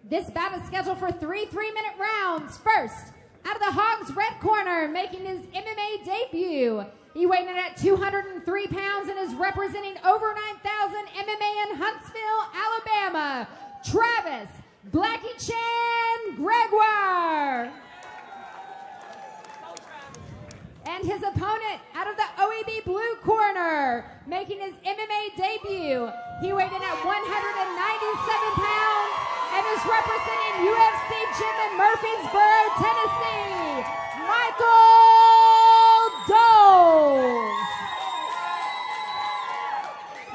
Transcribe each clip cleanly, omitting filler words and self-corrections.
This bout is scheduled for 3 3-minute rounds. First, out of the Hogs red corner, making his MMA debut. He weighed in at 203 pounds and is representing over 9,000 MMA in Huntsville, Alabama. Travis Blackiechan Gregoire. And his opponent out of the OEB blue corner, making his MMA debut. He weighed in at 197 pounds and is representing UFC Gym in Murfreesboro, Tennessee, Michael Doles.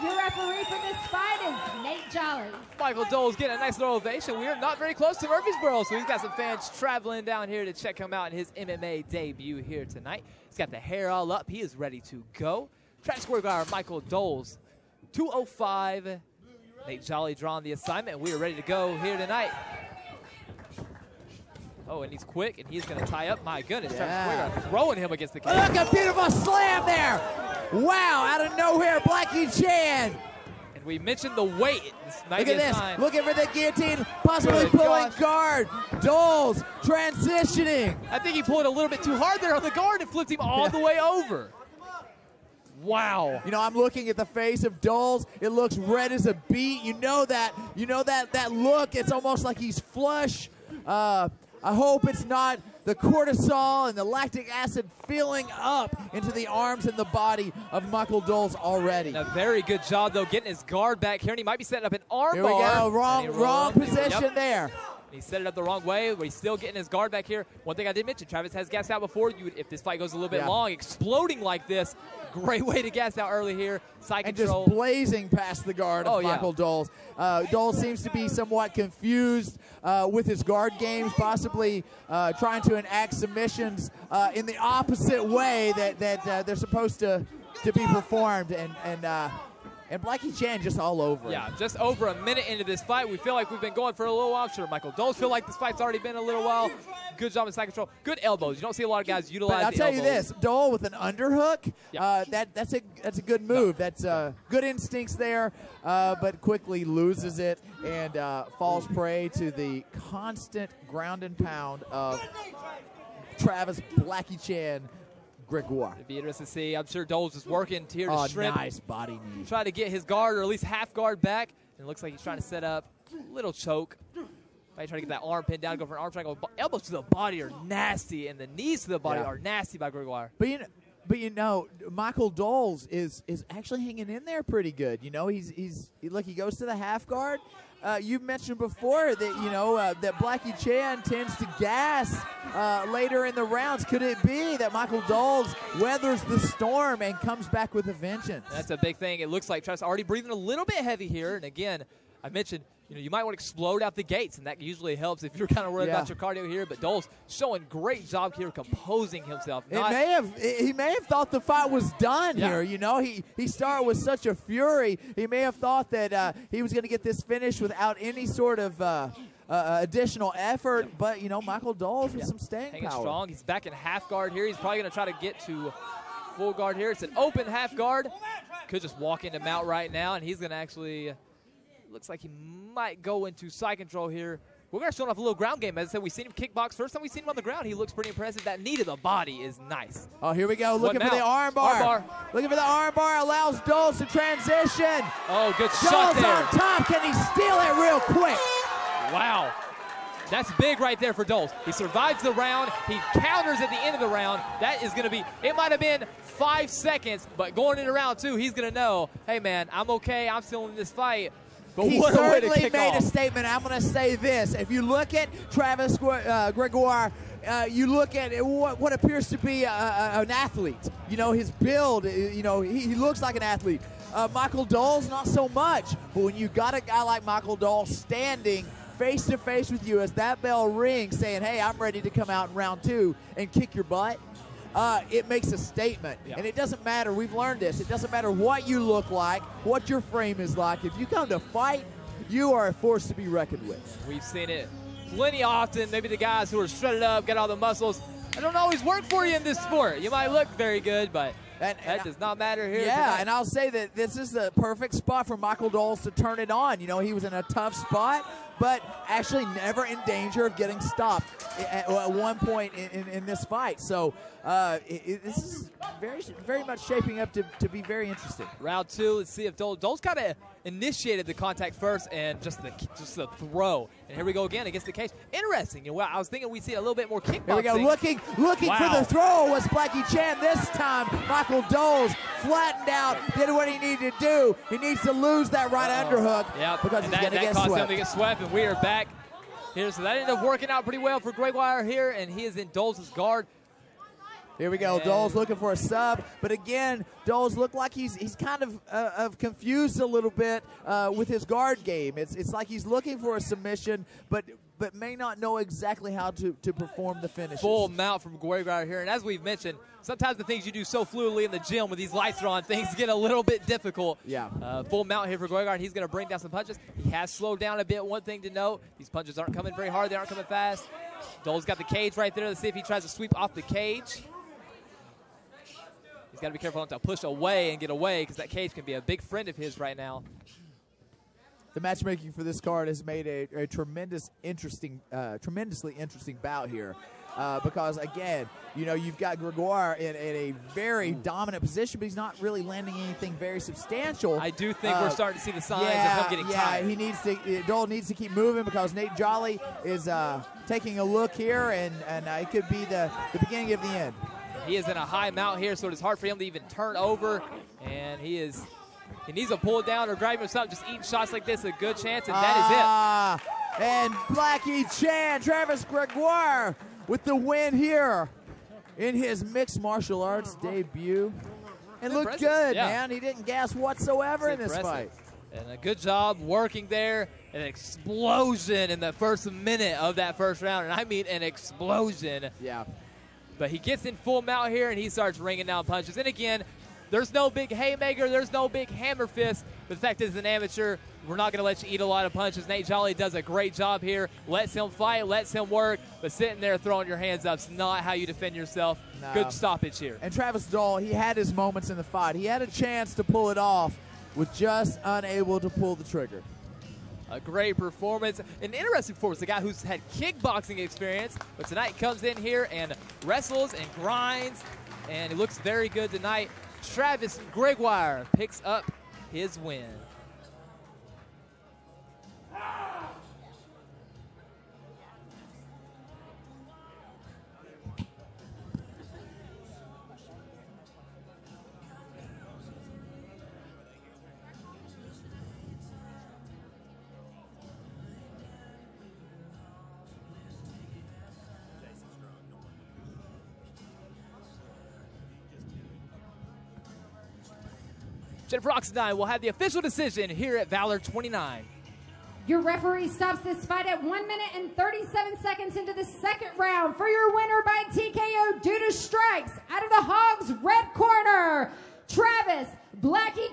Your referee for this fight is Nate Jolly. Michael Doles getting a nice little ovation. We are not very close to Murfreesboro, so he's got some fans traveling down here to check him out in his MMA debut here tonight. He's got the hair all up. He is ready to go. Travis Gregoire, Michael Doles, 205. Nate Jolly drawing the assignment, and we are ready to go here tonight. Oh, and he's quick, and he's going to tie up. My goodness, Travis Gregoire throwing him against the cage. Look, a beautiful slam there. Wow, out of nowhere, Blackiechan. And we mentioned the weight. This might Look be at a this. sign. Looking for the guillotine, possibly pulling guard. Doles transitioning. I think he pulled a little bit too hard there on the guard and flipped him all the way over. Wow. You know, I'm looking at the face of Doles. It looks red as a beet. You know that look. It's almost like he's flush. I hope it's not the cortisol and the lactic acid filling up into the arms and the body of Michael Doles already. And a very good job, though, getting his guard back here, and he might be setting up an arm Here we go. Wrong position there. He set it up the wrong way, but he's still getting his guard back here. One thing I did mention, Travis has gassed out before. If this fight goes a little bit long, exploding like this, great way to gas out early here. Side control. Just blazing past the guard of Michael Doles. Doles seems to be somewhat confused with his guard games, possibly trying to enact submissions in the opposite way that they're supposed to be performed. And Blackiechan just all over him. Yeah, just over a minute into this fight. We feel like we've been going for a little while. Sure, Michael Doles feel like this fight's already been a little while. Good job in side control. Good elbows. You don't see a lot of guys utilize the elbows. But I'll tell you this, Doles with an underhook, that's a good move. That's good instincts there, but quickly loses it and falls prey to the constant ground and pound of Travis Blackiechan Gregoire. It'd be interesting to see. I'm sure Doles is working here to shrimp. Nice body knee. Try to get his guard, or at least half guard back. And it looks like he's trying to set up a little choke. Trying to get that arm pinned down, go for an arm triangle. Elbows to the body are nasty, and the knees to the body are nasty by Gregoire. But you know, Michael Doles is actually hanging in there pretty good. You know, he goes to the half guard. You've mentioned before that that Blackiechan tends to gas later in the rounds. Could it be that Michael Doles weathers the storm and comes back with a vengeance? That's a big thing. It looks like Travis already breathing a little bit heavy here. And again, I mentioned, you might want to explode out the gates, and that usually helps if you're kind of worried about your cardio here. But Doles showing great job here, composing himself. He may have thought the fight was done here. You know, he started with such a fury. He may have thought that he was going to get this finish without any sort of additional effort. But Michael Doles with some staying hanging power. Strong. He's back in half guard here. He's probably going to try to get to full guard here. It's an open half guard. Could just walk into mount right now, and he's going to actually. Looks like he might go into side control here. We're going to show off a little ground game. As I said, we've seen him kickbox. First time we've seen him on the ground, he looks pretty impressive. That knee to the body is nice. Oh, here we go. Looking for the arm bar. Looking for the arm bar. Allows Doles to transition. Oh, good shot there. Doles on top. Can he steal it real quick? Wow. That's big right there for Doles. He survives the round. He counters at the end of the round. That is going to be, it might have been 5 seconds, but going into round 2, he's going to know, hey, man, I'm okay. I'm still in this fight. But he certainly made a statement. I'm going to say this. If you look at Travis Gregoire, you look at what appears to be an athlete. His build, he looks like an athlete. Michael Doles, not so much. But when you got a guy like Michael Doles standing face-to-face with you as that bell rings saying, hey, I'm ready to come out in round 2 and kick your butt, it makes a statement. And it doesn't matter. We've learned this. It doesn't matter what you look like, what your frame is like. If you come to fight, you are a force to be reckoned with. We've seen it plenty often. Maybe the guys who are shredded up, got all the muscles, it don't always work for you in this sport. You might look very good, but That does not matter here. Yeah, tonight. and I'll say that this is the perfect spot for Michael Doles to turn it on. You know, he was in a tough spot, but actually never in danger of getting stopped at one point in this fight. So this is very much shaping up to be very interesting. Round 2, let's see if Doles kind of initiated the contact first and just the throw. And here we go again against the cage. Interesting. You know, I was thinking we'd see a little bit more kickboxing. Here we go, looking for the throw was Blackiechan. This time, Michael Doles flattened out, did what he needed to do. He needs to lose that right underhook because he's going to get swept. Him to get swept, and we are back here. So that ended up working out pretty well for Gregoire here, and he is in Doles' guard. Here we go, Doles looking for a sub, but again, Doles looked like he's kind of confused a little bit with his guard game. It's like he's looking for a submission, but may not know exactly how to perform the finishes. Full mount from Gregoire here, and as we've mentioned, sometimes the things you do so fluidly in the gym when these lights are on, things get a little bit difficult. Yeah. Full mount here for Gregoire, and he's going to bring down some punches. He has slowed down a bit. One thing to note, these punches aren't coming very hard. They aren't coming fast. Doles got the cage right there. Let's see if he tries to sweep off the cage. He's got to be careful not to push away and get away because that cage can be a big friend of his right now. The matchmaking for this card has made a tremendously interesting bout here. Because, again, you know, you've got Gregoire in a very dominant position, but he's not really landing anything very substantial. I do think we're starting to see the signs of him getting tired. Doles needs to keep moving because Nate Jolly is taking a look here, and it could be the beginning of the end. He is in a high mount here, so it's hard for him to even turn over, and he needs to pull it down or grab himself. Just eating shots like this, a good chance, and that is it. And Blackiechan, Travis Gregoire, with the win here in his mixed martial arts debut. And looked good, man. He didn't gas whatsoever in this fight. And a good job working there. An explosion in the first minute of that first round, and I mean an explosion. Yeah. But he gets in full mount here, and he starts ringing down punches. And again, there's no big haymaker, there's no big hammer fist. But the fact is, as an amateur, we're not going to let you eat a lot of punches. Nate Jolly does a great job here. Lets him fight, lets him work. But sitting there throwing your hands up is not how you defend yourself. No. Good stoppage here. And Travis Doles, he had his moments in the fight. He had a chance to pull it off, was just unable to pull the trigger. A great performance, an interesting performance. A guy who's had kickboxing experience, but tonight comes in here and wrestles and grinds, and he looks very good tonight. Travis Gregoire picks up his win. Jennifer Oxendine will have the official decision here at Valor 29. Your referee stops this fight at 1 minute and 37 seconds into the second round for your winner by TKO due to strikes out of the Hogs red corner, Travis Blackiechan.